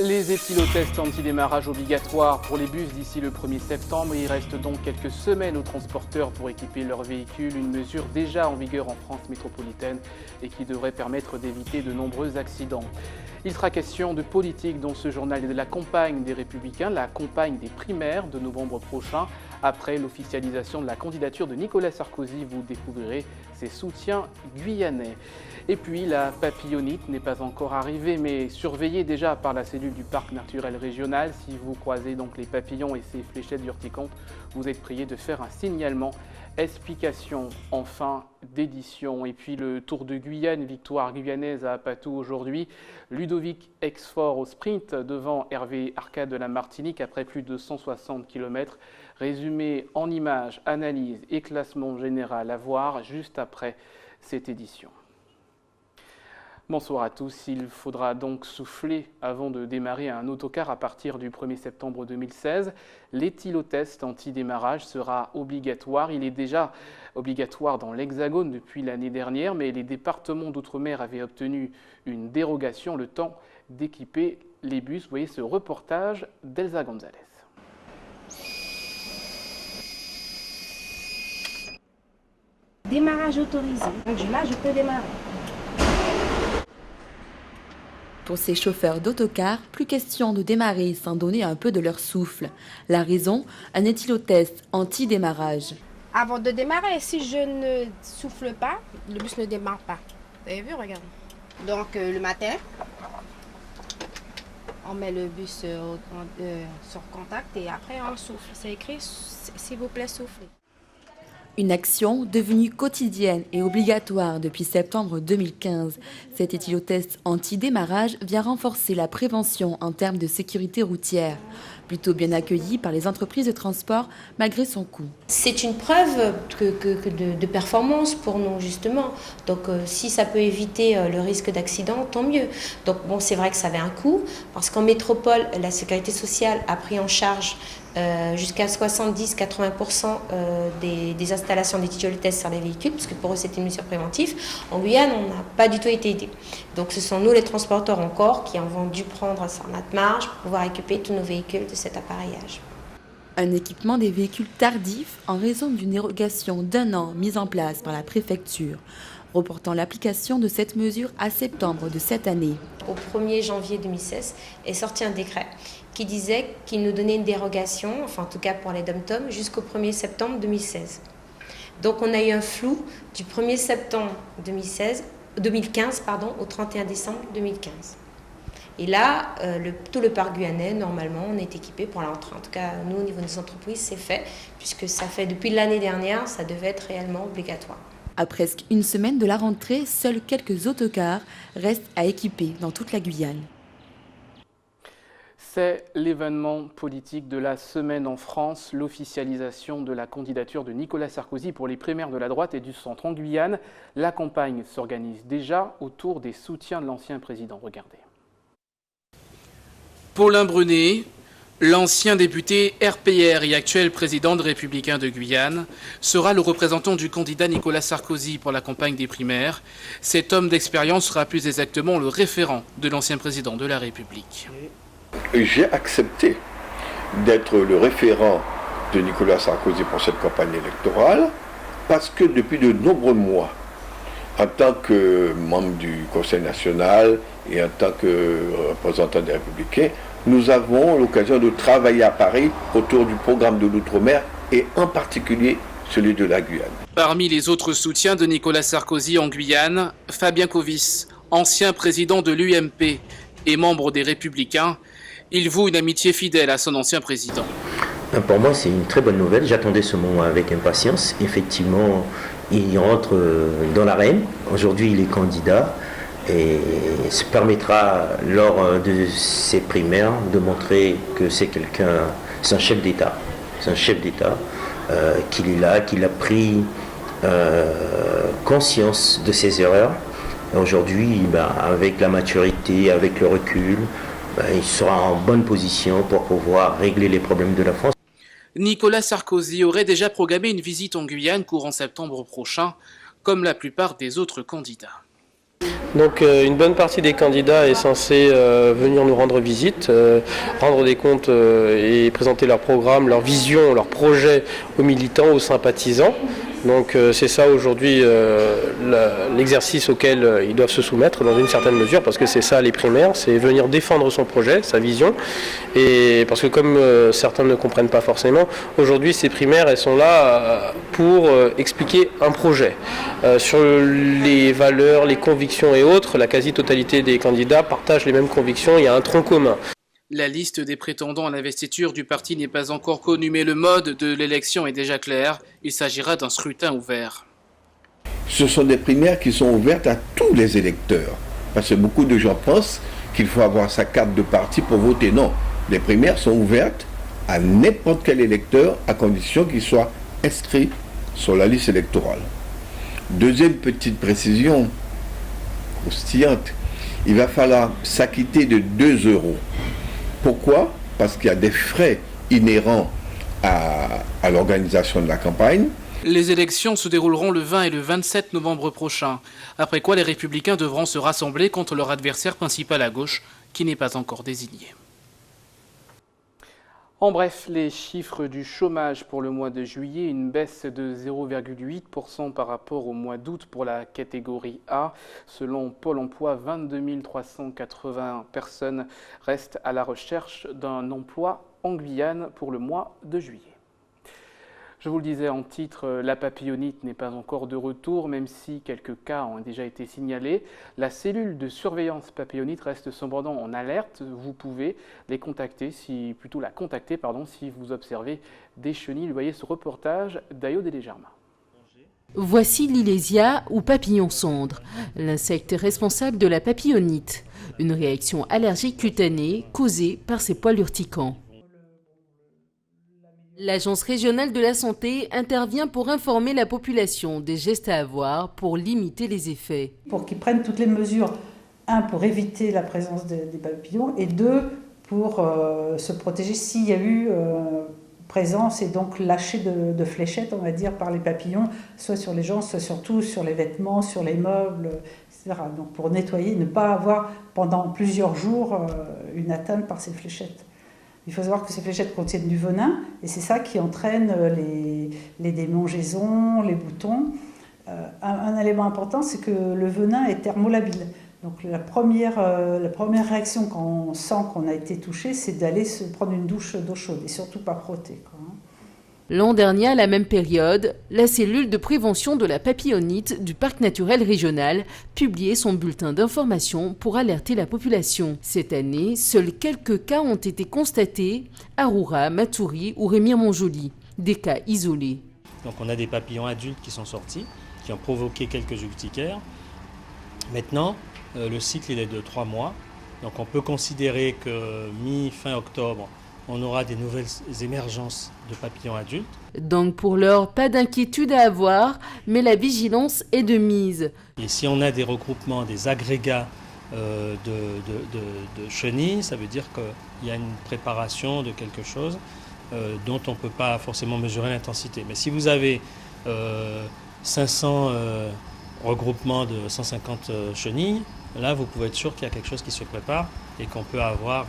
Les éthylotests anti-démarrage obligatoires pour les bus d'ici le 1er septembre. Il reste donc quelques semaines aux transporteurs pour équiper leurs véhicules. Une mesure déjà en vigueur en France métropolitaine et qui devrait permettre d'éviter de nombreux accidents. Il sera question de politique dans ce journal et de la campagne des Républicains, la campagne des primaires de novembre prochain. Après l'officialisation de la candidature de Nicolas Sarkozy, vous découvrirez ses soutiens guyanais. Et puis la papillonite n'est pas encore arrivée, mais surveillée déjà par la cellule du parc naturel régional. Si vous croisez donc les papillons et ces fléchettes d'Urticonte, vous êtes prié de faire un signalement. Explication en fin d'édition. Et puis le Tour de Guyane, victoire guyanaise à Patou aujourd'hui. Ludovic Exfort au sprint devant Hervé Arcade de la Martinique après plus de 160 km. Résumé en images, analyse et classement général à voir juste après cette édition. Bonsoir à tous. Il faudra donc souffler avant de démarrer un autocar à partir du 1er septembre 2016. L'éthylotest anti-démarrage sera obligatoire. Il est déjà obligatoire dans l'Hexagone depuis l'année dernière, mais les départements d'outre-mer avaient obtenu une dérogation, le temps d'équiper les bus. Vous voyez ce reportage d'Elsa Gonzalez. Démarrage autorisé. Donc là, je peux démarrer. Pour ces chauffeurs d'autocar, plus question de démarrer sans donner un peu de leur souffle. La raison, un éthylotest anti-démarrage. Avant de démarrer, si je ne souffle pas, le bus ne démarre pas. Vous avez vu, regarde. Donc le matin, on met le bus sur contact et après on souffle. C'est écrit, s'il vous plaît, soufflez. Une action devenue quotidienne et obligatoire depuis septembre 2015. Cet éthylotest anti-démarrage vient renforcer la prévention en termes de sécurité routière. Plutôt bien accueilli par les entreprises de transport malgré son coût. C'est une preuve de performance pour nous justement. Donc si ça peut éviter le risque d'accident, tant mieux. Donc bon, c'est vrai que ça avait un coût parce qu'en métropole, la sécurité sociale a pris en charge jusqu'à 70-80% des installations d'éthylotest sur les véhicules, parce que pour eux c'était une mesure préventive. En Guyane, on n'a pas du tout été aidés. Donc ce sont nous les transporteurs encore qui avons dû prendre sur notre marge pour pouvoir équiper tous nos véhicules de cet appareillage. Un équipement des véhicules tardif en raison d'une dérogation d'1 an mise en place par la préfecture, reportant l'application de cette mesure à septembre de cette année. Au 1er janvier 2016 est sorti un décret qui disait qu'il nous donnait une dérogation, enfin en tout cas pour les dom-tom, jusqu'au 1er septembre 2016. Donc on a eu un flou du 1er septembre 2015 au 31 décembre 2015. Et là, tout le parc guyanais, normalement, on est équipé pour la rentrée. En tout cas, nous, au niveau des entreprises, c'est fait, puisque ça fait depuis l'année dernière, ça devait être réellement obligatoire. À presque une semaine de la rentrée, seuls quelques autocars restent à équiper dans toute la Guyane. C'est l'événement politique de la semaine en France, l'officialisation de la candidature de Nicolas Sarkozy pour les primaires de la droite et du centre en Guyane. La campagne s'organise déjà autour des soutiens de l'ancien président. Regardez. Paulin Brunet, l'ancien député RPR et actuel président de Républicains de Guyane, sera le représentant du candidat Nicolas Sarkozy pour la campagne des primaires. Cet homme d'expérience sera plus exactement le référent de l'ancien président de la République. J'ai accepté d'être le référent de Nicolas Sarkozy pour cette campagne électorale parce que depuis de nombreux mois, en tant que membre du Conseil national et en tant que représentant des Républicains, nous avons l'occasion de travailler à Paris autour du programme de l'Outre-mer et en particulier celui de la Guyane. Parmi les autres soutiens de Nicolas Sarkozy en Guyane, Fabien Covis, ancien président de l'UMP et membre des Républicains, il voue une amitié fidèle à son ancien président. Pour moi, c'est une très bonne nouvelle. J'attendais ce moment avec impatience. Effectivement, il rentre dans l'arène. Aujourd'hui, il est candidat et ça permettra, lors de ces primaires, de montrer que c'est un chef d'État. C'est un chef d'État qu'il est là, qu'il a pris conscience de ses erreurs. Aujourd'hui, avec la maturité, avec le recul, il sera en bonne position pour pouvoir régler les problèmes de la France. Nicolas Sarkozy aurait déjà programmé une visite en Guyane courant septembre prochain, comme la plupart des autres candidats. Donc une bonne partie des candidats est censée venir nous rendre visite, rendre des comptes et présenter leur programme, leur vision, leur projet aux militants, aux sympathisants. Donc c'est ça aujourd'hui l'exercice auquel ils doivent se soumettre dans une certaine mesure, parce que c'est ça les primaires, c'est venir défendre son projet, sa vision. Et parce que comme certains ne comprennent pas forcément, aujourd'hui ces primaires elles sont là pour expliquer un projet. Sur les valeurs, les convictions et autres, la quasi-totalité des candidats partagent les mêmes convictions, il y a un tronc commun. La liste des prétendants à l'investiture du parti n'est pas encore connue, mais le mode de l'élection est déjà clair. Il s'agira d'un scrutin ouvert. Ce sont des primaires qui sont ouvertes à tous les électeurs. Parce que beaucoup de gens pensent qu'il faut avoir sa carte de parti pour voter. Non, les primaires sont ouvertes à n'importe quel électeur à condition qu'il soit inscrit sur la liste électorale. Deuxième petite précision, croustillante, il va falloir s'acquitter de 2 €. Pourquoi ? Parce qu'il y a des frais inhérents à l'organisation de la campagne. Les élections se dérouleront le 20 et le 27 novembre prochain, après quoi les Républicains devront se rassembler contre leur adversaire principal à gauche, qui n'est pas encore désigné. En bref, les chiffres du chômage pour le mois de juillet, une baisse de 0,8% par rapport au mois d'août pour la catégorie A. Selon Pôle emploi, 22 380 personnes restent à la recherche d'un emploi en Guyane pour le mois de juillet. Je vous le disais en titre, la papillonite n'est pas encore de retour, même si quelques cas ont déjà été signalés. La cellule de surveillance papillonite reste cependant en alerte. Vous pouvez la contacter si vous observez des chenilles. Voyez ce reportage d'Ayo Delégerma. Voici l'Ilésia ou papillon cendre, l'insecte responsable de la papillonite, une réaction allergique cutanée causée par ses poils urticants. L'Agence régionale de la santé intervient pour informer la population des gestes à avoir pour limiter les effets. Pour qu'ils prennent toutes les mesures, 1, pour éviter la présence des papillons, et 2, pour se protéger s'il y a eu présence et donc lâcher de fléchettes, on va dire, par les papillons, soit sur les gens, soit surtout sur les vêtements, sur les meubles, etc. Donc pour nettoyer, ne pas avoir pendant plusieurs jours une atteinte par ces fléchettes. Il faut savoir que ces fléchettes contiennent du venin et c'est ça qui entraîne les démangeaisons, les boutons. Un élément important, c'est que le venin est thermolabile. Donc la première réaction quand on sent qu'on a été touché, c'est d'aller se prendre une douche d'eau chaude et surtout pas frotter, quoi. L'an dernier, à la même période, la cellule de prévention de la papillonite du parc naturel régional publiait son bulletin d'information pour alerter la population. Cette année, seuls quelques cas ont été constatés à Roura, Matoury ou Rémire-Montjoly, des cas isolés. Donc on a des papillons adultes qui sont sortis, qui ont provoqué quelques urticaires. Maintenant, le cycle il est de 3 mois, donc on peut considérer que mi-fin octobre, on aura des nouvelles émergences de papillons adultes. Donc pour l'heure, pas d'inquiétude à avoir, mais la vigilance est de mise. Et si on a des regroupements, des agrégats de chenilles, ça veut dire qu'il y a une préparation de quelque chose dont on ne peut pas forcément mesurer l'intensité. Mais si vous avez 500 regroupements de 150 chenilles, là vous pouvez être sûr qu'il y a quelque chose qui se prépare et qu'on peut avoir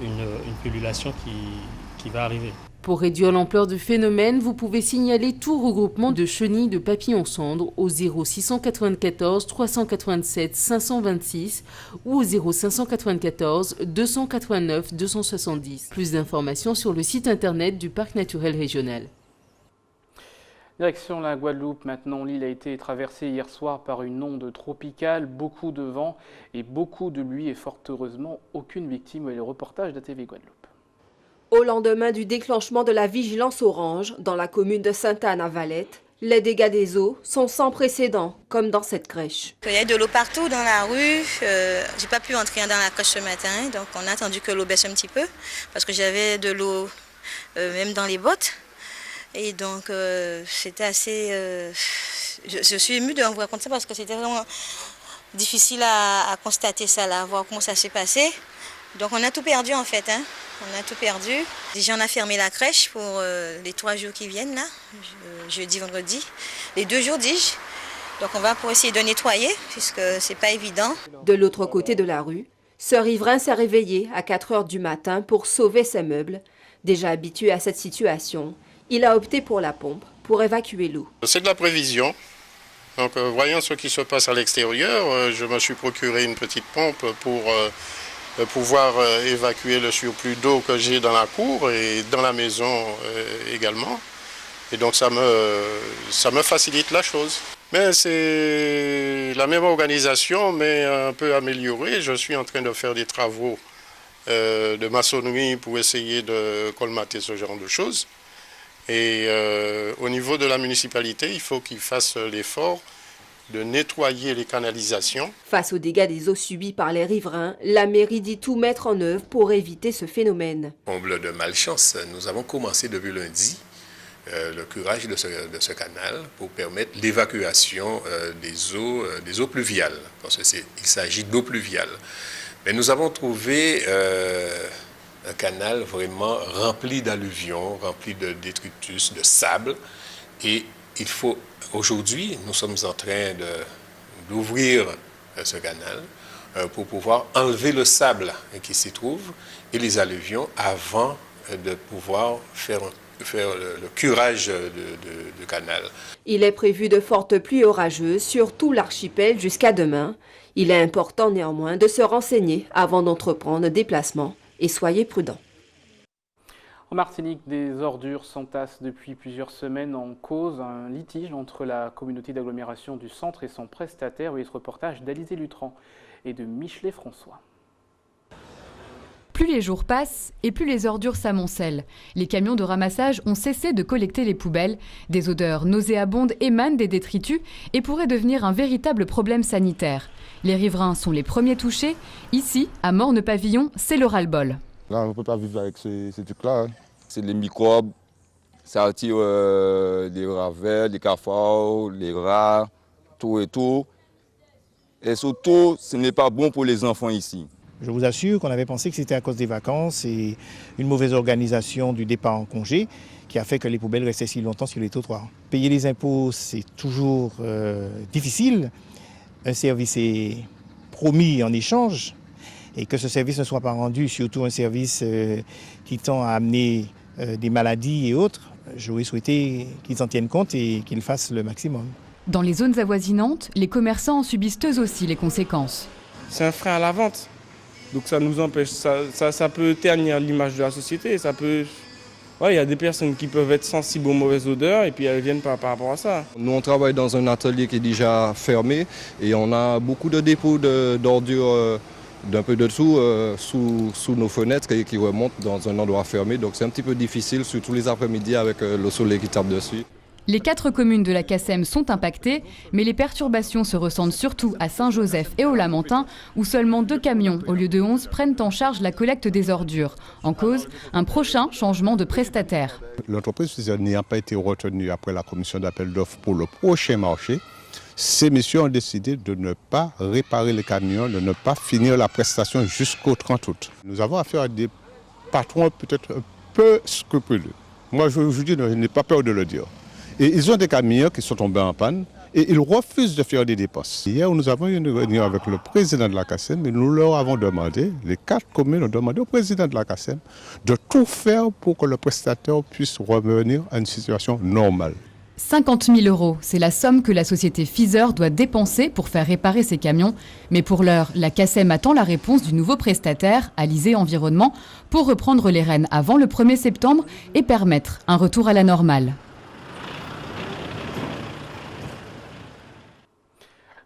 une pullulation qui va arriver. Pour réduire l'ampleur du phénomène, vous pouvez signaler tout regroupement de chenilles de papillons cendres au 0694 387 526 ou au 0594 289 270. Plus d'informations sur le site internet du parc naturel régional. Direction la Guadeloupe maintenant, l'île a été traversée hier soir par une onde tropicale, beaucoup de vent et beaucoup de pluie et fort heureusement aucune victime. Et le reportage d'ATV Guadeloupe. Au lendemain du déclenchement de la vigilance orange dans la commune de Sainte-Anne-à-Valette, les dégâts des eaux sont sans précédent, comme dans cette crèche. Il y a de l'eau partout dans la rue, j'ai pas pu entrer dans la crèche ce matin, donc on a attendu que l'eau baisse un petit peu, parce que j'avais de l'eau même dans les bottes. Et donc, c'était assez... je suis émue de vous raconter ça parce que c'était vraiment difficile à constater ça, là, voir comment ça s'est passé. Donc, on a tout perdu, en fait. Hein. On a tout perdu. Déjà, on a fermé la crèche pour les 3 jours qui viennent, là. Jeudi, vendredi. Les 2 jours, dis-je. Donc on va pour essayer de nettoyer, puisque c'est pas évident. De l'autre côté de la rue, ce riverain s'est réveillé à 4 heures du matin pour sauver ses meubles. Déjà habitué à cette situation, il a opté pour la pompe pour évacuer l'eau. C'est de la prévision. Donc voyant ce qui se passe à l'extérieur, je me suis procuré une petite pompe pour pouvoir évacuer le surplus d'eau que j'ai dans la cour et dans la maison également. Et donc ça me facilite la chose. Mais c'est la même organisation, mais un peu améliorée. Je suis en train de faire des travaux de maçonnerie pour essayer de colmater ce genre de choses. Et au niveau de la municipalité, il faut qu'ils fassent l'effort de nettoyer les canalisations. Face aux dégâts des eaux subies par les riverains, la mairie dit tout mettre en œuvre pour éviter ce phénomène. Comble de malchance, nous avons commencé depuis lundi le curage de ce canal pour permettre l'évacuation des eaux pluviales, parce qu'il s'agit d'eau pluviale. Mais nous avons trouvé un canal vraiment rempli d'alluvions, rempli de détritus, de sable. Et il faut, aujourd'hui, nous sommes en train d'ouvrir ce canal pour pouvoir enlever le sable qui s'y trouve et les alluvions avant de pouvoir faire le curage du canal. Il est prévu de fortes pluies orageuses sur tout l'archipel jusqu'à demain. Il est important néanmoins de se renseigner avant d'entreprendre un déplacement et soyez prudents. En Martinique, des ordures s'entassent depuis plusieurs semaines en cause un litige entre la communauté d'agglomération du centre et son prestataire. Oui, ce reportage d'Alizé Lutran et de Michelet François. Plus les jours passent et plus les ordures s'amoncellent. Les camions de ramassage ont cessé de collecter les poubelles. Des odeurs nauséabondes émanent des détritus et pourraient devenir un véritable problème sanitaire. Les riverains sont les premiers touchés. Ici, à Morne-Pavillon, c'est le ras-le-bol. Là, on ne peut pas vivre avec ces trucs-là. C'est les microbes, ça attire les ravels, les cafards, les rats, tout et tout. Et surtout, ce n'est pas bon pour les enfants ici. Je vous assure qu'on avait pensé que c'était à cause des vacances et une mauvaise organisation du départ en congé qui a fait que les poubelles restaient si longtemps sur les trottoirs. Payer les impôts, c'est toujours difficile. Un service est promis en échange et que ce service ne soit pas rendu, surtout un service qui tend à amener des maladies et autres, j'aurais souhaité qu'ils en tiennent compte et qu'ils fassent le maximum. Dans les zones avoisinantes, les commerçants en subissent eux aussi les conséquences. C'est un frein à la vente. Donc ça nous empêche, ça peut ternir l'image de la société. Il y a des personnes qui peuvent être sensibles aux mauvaises odeurs et puis elles viennent par rapport à ça. Nous on travaille dans un atelier qui est déjà fermé et on a beaucoup de dépôts d'ordures d'un peu de dessous sous nos fenêtres qui remontent dans un endroit fermé. Donc c'est un petit peu difficile, surtout les après-midi avec le soleil qui tape dessus. Les 4 communes de la CACEM sont impactées, mais les perturbations se ressentent surtout à Saint-Joseph et au Lamentin, où seulement 2 camions, au lieu de 11, prennent en charge la collecte des ordures. En cause, un prochain changement de prestataire. L'entreprise n'ayant pas été retenue après la commission d'appel d'offres pour le prochain marché, ces messieurs ont décidé de ne pas réparer les camions, de ne pas finir la prestation jusqu'au 30 août. Nous avons affaire à des patrons peut-être un peu scrupuleux. Moi, je vous dis, je n'ai pas peur de le dire. Et ils ont des camions qui sont tombés en panne et ils refusent de faire des dépenses. Hier, nous avons eu une réunion avec le président de la CACEM et nous leur avons demandé, les 4 communes ont demandé au président de la CACEM de tout faire pour que le prestataire puisse revenir à une situation normale. 50 000 €, c'est la somme que la société Fizer doit dépenser pour faire réparer ses camions. Mais pour l'heure, la CACEM attend la réponse du nouveau prestataire, Alizé Environnement, pour reprendre les rênes avant le 1er septembre et permettre un retour à la normale.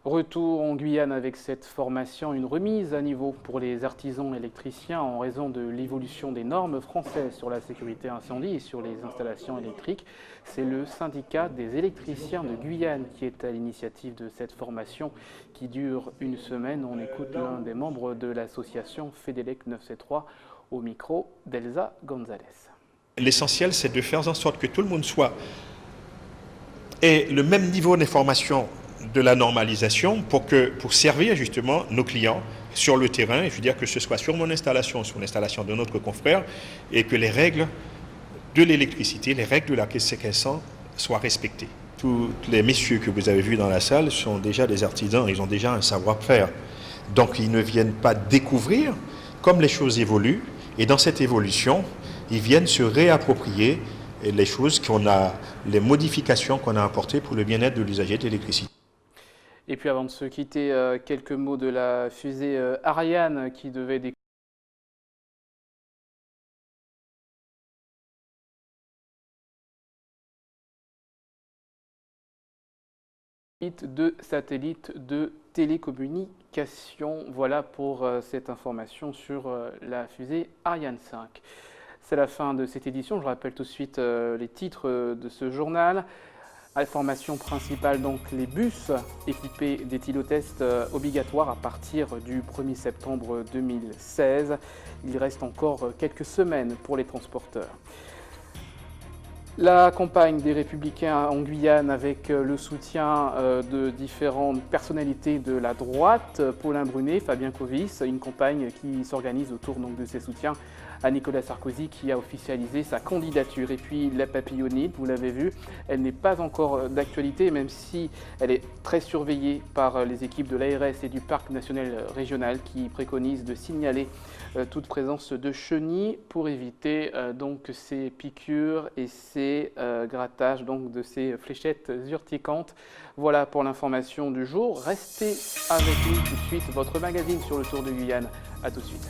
Retour en Guyane avec cette formation, une remise à niveau pour les artisans électriciens en raison de l'évolution des normes françaises sur la sécurité incendie et sur les installations électriques. C'est le syndicat des électriciens de Guyane qui est à l'initiative de cette formation qui dure une semaine. On écoute l'un des membres de l'association Fedelec 973 au micro d'Elsa Gonzalez. L'essentiel, c'est de faire en sorte que tout le monde ait le même niveau d'information de la normalisation pour servir justement nos clients sur le terrain, et je veux dire que ce soit sur mon installation, sur l'installation de notre confrère, et que les règles de l'électricité, les règles de la caisse séquençante soient respectées. Tous les messieurs que vous avez vus dans la salle sont déjà des artisans, ils ont déjà un savoir-faire. Donc ils ne viennent pas découvrir, comme les choses évoluent, et dans cette évolution, ils viennent se réapproprier les choses les modifications qu'on a apportées pour le bien-être de l'usager de l'électricité. Et puis avant de se quitter, quelques mots de la fusée Ariane qui devait décoller. De satellites de télécommunication. Voilà pour cette information sur la fusée Ariane 5. C'est la fin de cette édition. Je rappelle tout de suite les titres de ce journal. Information principale, donc les bus équipés d'éthylotests obligatoires à partir du 1er septembre 2016. Il reste encore quelques semaines pour les transporteurs. La campagne des Républicains en Guyane avec le soutien de différentes personnalités de la droite, Paulin Brunet, Fabien Covis, une campagne qui s'organise autour donc, de ses soutiens à Nicolas Sarkozy qui a officialisé sa candidature. Et puis la papillonite, vous l'avez vu, elle n'est pas encore d'actualité, même si elle est très surveillée par les équipes de l'ARS et du Parc national régional qui préconisent de signaler toute présence de chenilles pour éviter donc ces piqûres et ces grattages donc, de ces fléchettes urticantes. Voilà pour l'information du jour. Restez avec nous tout de suite, votre magazine sur le Tour de Guyane. A tout de suite.